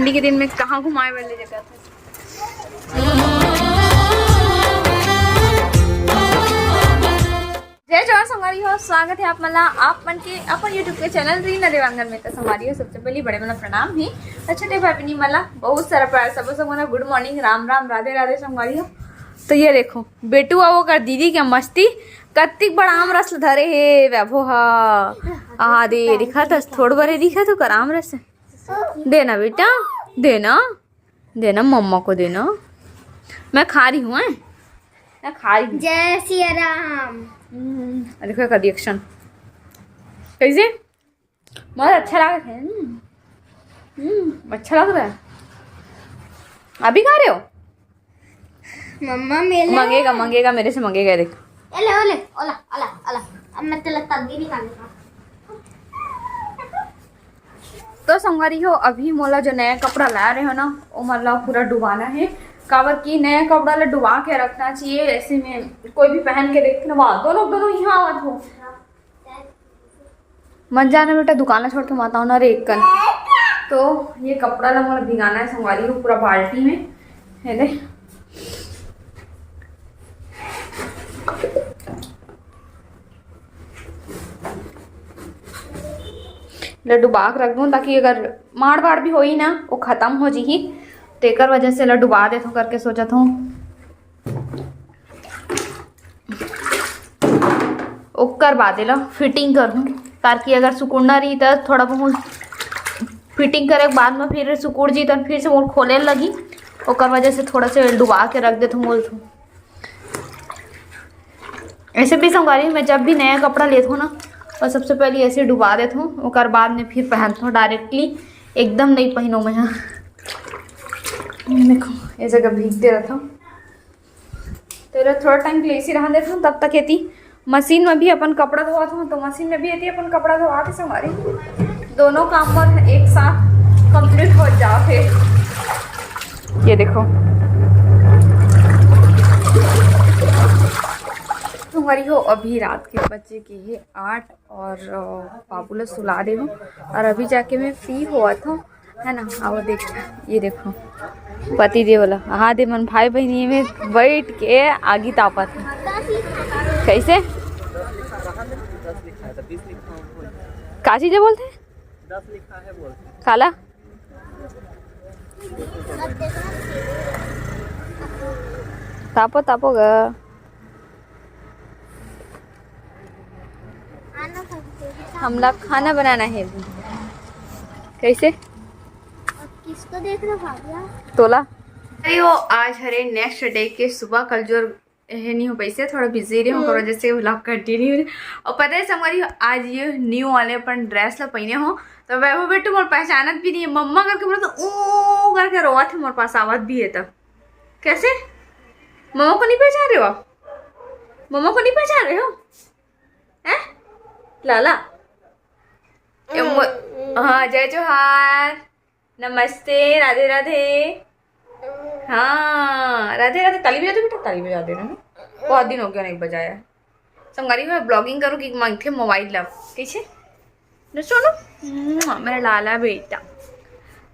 ठंडी के दिन में कहाँ घुमाए वाले जगह थे। जय जवाहर संगवारी हो, स्वागत है आप मला आप मन के अपन यूट्यूब के चैनल रीना देवांगन में। तो संगवारी हो सबसे पहले बड़े मला प्रणाम ही, छोटे भाई मला बहुत सारा प्यार। सब मला गुड मॉर्निंग, राम राम, राधे राधे संगवारी हो। तो ये देखो बेटू आओ कर दीदी क्या मस्ती कत्तिक बड़ा आम रस धरे हे वैभव हा दे दिखा था थोड़ बरे दिखा तो कर आम रस देना बेटा, देना देना मम्मा को देना। मैं खा रही हूँ, मैं खा रही हूँ। जय सिया राम। देखो का रिएक्शन कैसे बहुत अच्छा लग रहा है। अच्छा लग रहा है। अभी खा रहे हो? मम्मा मेले मंगेगा मंगेगा मेरे से मंगेगा। देख ओले ओले ओला ओला ओला अब मैं तेरा तंगी नहीं खाने। तो संगवारी हो अभी मोला जो नया कपड़ा ला रहे हो ना वो मतलब पूरा डुबाना है। काबर की नया कपड़ा ला डुबा के रखना चाहिए, ऐसे में कोई भी पहन के देखना। वाह दोनों यहाँ आवत हो मत जाना बेटा, दुकान छोड़ के मत आओ ना रे एक कन। तो ये कपड़ा ला मोला भिगाना है संगवारी हो पूरा बाल्टी में है दे। लड्डू बाग रख दूँ ताकि अगर माड़ बाड़ भी होई ना वो खत्म हो जी। तेकर वजह से लड्डू बा देता हूँ करके सोचा था ओकर बादे ला फिटिंग करूँ ताकि अगर सुकुड़ना रही तो थोड़ा बहुत फिटिंग करे के बाद में फिर सुकुड़ जी तो फिर से वो खोले लगी। ओकर वजह से थोड़ा से डुबा के रख देता हूँ बोल थूँ। ऐसे भी संगवारी मैं जब भी नया कपड़ा लेता हूँ ना और सबसे पहले ऐसे डुबा देता हूँ, और बाद में फिर पहनता हूँ डायरेक्टली, एकदम नहीं पहनो मैं। यहाँ देखो ये जगह भीगते रहता हूँ तो थोड़ा टाइम के लिए इसी रहा देता हूँ। तब तक येती मशीन में भी अपन कपड़ा धोता हूँ तो मशीन में भी येती अपन कपड़ा धोवा के संगवारी दोनों काम पर एक साथ कंप्लीट हो जाते। ये देखो तुम्हारी हो अभी रात के बजे के है 8 और बाबूला सुला दे हो और अभी जाके मैं फ्री हुआ था है ना। आओ देख ये देखो पति देव वाला हाँ दे मन भाई बहनी में बैठ के आगी तापा था कैसे का चीजें बोलते 10 लिखा है बोलते काला तापो तापो गा हम लोग खाना बनाना है। कैसे किसको देख रहा भाभिया तोला अरे वो आज हरे नेक्स्ट डे के सुबह कल जो है नहीं हो पैसे थोड़ा बिजी रही हूँ वजह से व्लॉग कंटिन्यू रही। और पता है संगवारी आज ये न्यू वाले अपन ड्रेस ला पहने हो तो वह बेटू मोर पहचानत भी नहीं है। मम्मा करके बोला तो ओ करके रोआ थे मोर पास आवाज भी है। तब कैसे मम्मा को नहीं पहचान रहे हो आप? मम्मा को नहीं पहचान रहे हो हैं लाला? हाँ जय जोहार, नमस्ते, राधे राधे। हाँ राधे राधे। ताली बजा दो बेटा, ताली बजा देना। बहुत दिन हो गया नहीं बजाया। संगवारी मैं ब्लॉगिंग करूँ कि मांगते मोबाइल ला कैसे न सुनो मेरा लाला बेटा।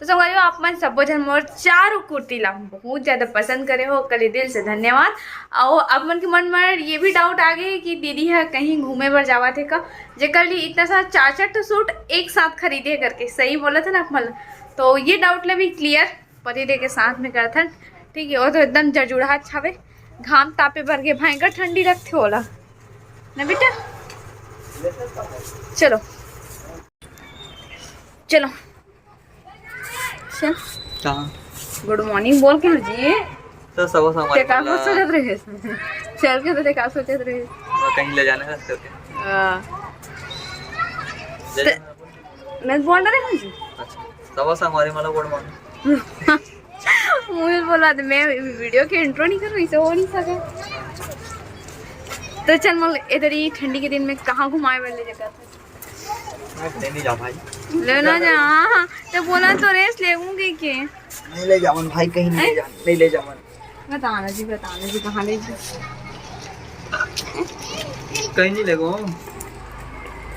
तो संगवारी आप मन सब जन मोर चारों कुर्ती ला बहुत ज़्यादा पसंद करे हो, कल दिल से धन्यवाद। और अब मन के मन में ये भी डाउट आ गए कि दीदी है कहीं घूमे पर जावा थे का जेकर लिए इतना सारा 4 तो सूट एक साथ खरीदे करके सही बोला था ना मतलब। तो ये डाउट ला भी क्लियर पति दे के साथ में करता ठीक है। वो तो एकदम जजुड़ा छावे घाम तापे भर के भयंकर ठंडी रखते होला ना बेटा। चलो चलो गुड मॉर्निंग बोल के जी तो सब ते का सोचत रहे चल के तो ते का सोचत रहे कहीं ले जाने रास्ते होते हां मैं बोल रहा हूं जी। अच्छा सब संगवारी मला गुड मॉर्निंग मुझे बोला तो मैं वीडियो के इंट्रो नहीं कर रही से हो नहीं सके। तो चल मल इधर ही ठंडी के दिन में कहाँ घुमाए वाले जगह थे? नहीं जा भाई लेना जा हाँ तो बोला तो रेस लेऊंगी के नहीं ले जावन भाई कहीं नहीं ले जावन। बताना जी कहाँ ले जी कहीं नहीं लगो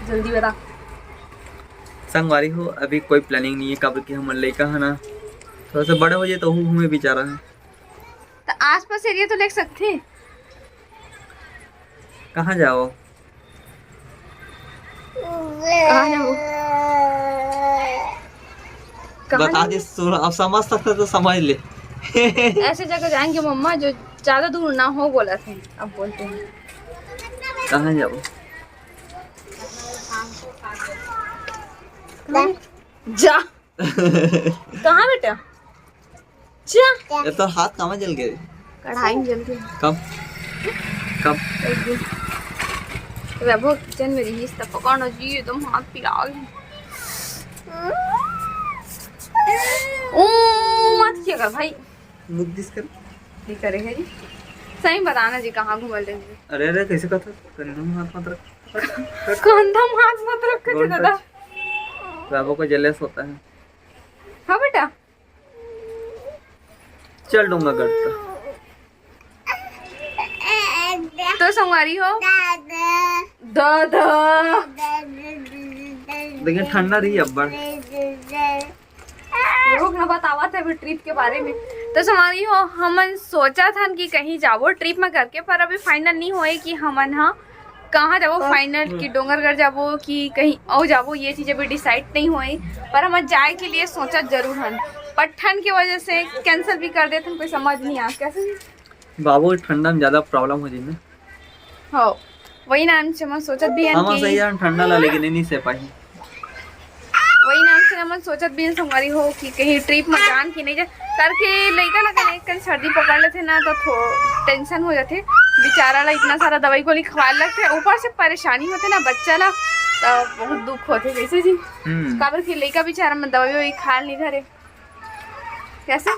जल्दी बता। संगवारी हो अभी कोई प्लानिंग नहीं है कब कि हम लड़का है ना थोड़ा सा बड़े हो जाए तो हूँ बेचारा है। तो आसपास एरिया तो देख सकते हैं। कहाँ जाओ? कहाँ जाओ? बता दे, अब समझ सकते तो समझ ले। ऐसे जगह जाएंगे मम्मा जो ज्यादा दूर ना हो, बोला थे, अब बोलते हैं। कहाँ जाओ? जा। कहाँ बेटा? जा। ये तो हाथ कहाँ जल गए? कढ़ाई में जल गई। कब कब? एक दिन वैभव किचन में रही, तब पकाना जी एकदम हाथ पिला गई। ओ मत किया कर भाई। मुख दिस कर। नहीं करेगा जी। सही बताना जी कहाँ घूमल रहे जी। अरे अरे कैसे कहता? कंधम हाथ मत रख। कंधम हाथ मत रख के दादा। बाबू को जेलस होता है। हाँ बेटा। चल दूंगा गट तो संगवारी हो दादा। लेकिन ठंडा रही अब्बड़। लोग ना बतावा थे अभी ट्रिप के बारे में। तो संगवारी हो हमन सोचा था कि कहीं जाबो ट्रिप में करके, पर अभी फाइनल नहीं होए कि हमन हाँ कहाँ जाबो फाइनल, कि डोंगरगढ़ जाबो कि कहीं और जाबो, ये चीज़ अभी डिसाइड नहीं हुई। पर हम जाए के लिए सोचा जरूर हन, पर ठंड की वजह से कैंसिल भी कर देते, कोई समझ नहीं आ कैसे। बाबू ठंडा में ज्यादा प्रॉब्लम हो जाए ना। हो वही नाम से हम सोचत भी हन हम सही कि है, ठंडा ला लेकिन नहीं से पाई। वही नाम से हम सोचत भी हन संगवारी हो कि कहीं ट्रिप में जान कि नहीं जा करके लइका लगा नहीं, कल सर्दी पकड़ लेते ना तो थोड़ा टेंशन हो जाते। बेचारा ला इतना सारा दवाई गोली खवा लगते, ऊपर से परेशानी होते ना बच्चा ला, तो बहुत दुख होते कैसे जी। काबर की लइका बेचारा में दवाई वही खा नहीं धरे कैसे।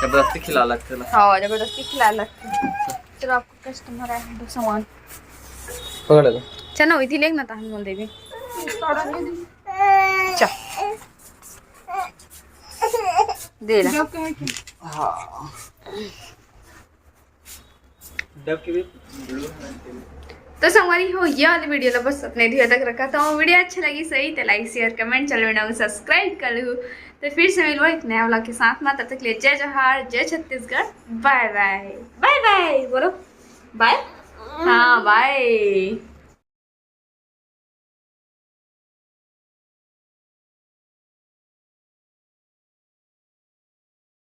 जबरदस्ती खिला लगते ला। हाँ जबरदस्ती खिला लगते। चलो आपको कस्टमर आए दो सामान पकड़ लो। चलो इधर लेक ना ताहन बोल देवी। चल दे ला। हाँ डब की भी। तो संगवारी हो ये वाली वीडियो ला बस अपने ध्यान तक रखा था। वीडियो अच्छी लगी सही तो लाइक शेयर कमेंट चलो वीडियो सब्सक्राइब कर लो। तो फिर से मिलो एक नया व्लॉग के साथ में, तब तक के लिए जय जोहार जय Chhattisgarh. Bye bye bye bye बोलो बाय। हाँ बाय।